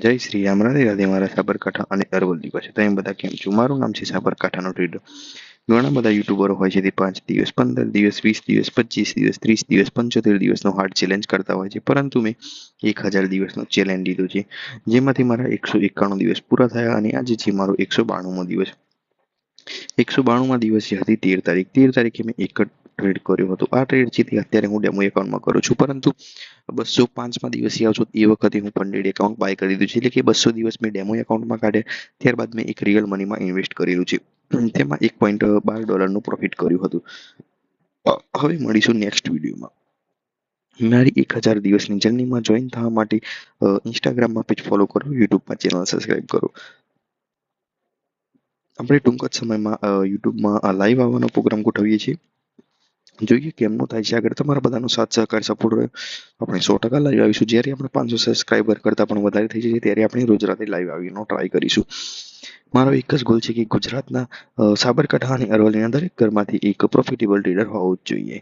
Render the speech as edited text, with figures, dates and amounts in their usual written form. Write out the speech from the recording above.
જય શ્રી રામ, રાધે રાધે મારા સાબરકાંઠા અને અરવલ્લી પાસે તમે બધા કેમ છો? મારું નામ છે સાબરકાંઠાનો ટ્રેડર. ઘણા બધા યુટ્યુબરો હોય છે તે 5 દિવસ, 15 દિવસ, 20 દિવસ, 25 દિવસ, 30 દિવસ, 75 દિવસનો હાર્ડ ચેલેન્જ કરતા હોય છે, પરંતુ મેં 1000 દિવસનો ચેલેન્જ લીધો છે, જેમાંથી મારા 191 દિવસ પૂરા થયા અને આજે છે મારો 192મો દિવસ. 192માં દિવસ જે હતી 13 તારીખ, 13 તારીખે મેં એક જ ટ્રેડ કર્યો હતો. આ ટ્રેડ છે તે અત્યારે હું ડેમો એકાઉન્ટમાં કરું છું, પરંતુ 205માં દિવસે આવશો એ વખતે હું ફંડેડ એકાઉન્ટ બાય કરી દીધું છે, એટલે કે 200 દિવસ મેં ડેમો એકાઉન્ટમાં કાઢ્યા, ત્યારબાદ મેં એક રિયલ મનીમાં ઇન્વેસ્ટ કરેલું છે. તેમાં $1.12નું પ્રોફિટ કર્યું હતું. હવે મળીશું નેક્સ્ટ વિડીયોમાં. મારી 1000 દિવસની જર્નીમાં જોઈન થવા માટે ઇન્સ્ટાગ્રામમાં પેજ ફોલો કરો, યુટ્યુબમાં ચેનલ સબસ્ક્રાઈબ કરો. આપણે ટૂંક જ સમયમાં યુટ્યુબમાં લાઈવ આવવાનો પ્રોગ્રામ ગોઠવીએ છીએ. જોઈએ કેમનું થાય છે આગળ. તમારા બધાનો સાથ સહકાર સપોર્ટ રહ્યો આપણે 100% લાઈવ આવીશું. જ્યારે આપણે 500 સબસ્ક્રાઈબર કરતાં પણ વધારે થઈ જશે ત્યારે આપણે રોજ રાતે લાઈવ આવીનો ટ્રાય કરીશું. મારો એક જ ગોલ છે કે ગુજરાતના સાબરકાંઠા અને અરવલ્લીના દરેક ઘરમાંથી એક પ્રોફિટેબલ ટ્રેડર હોવું જ જોઈએ.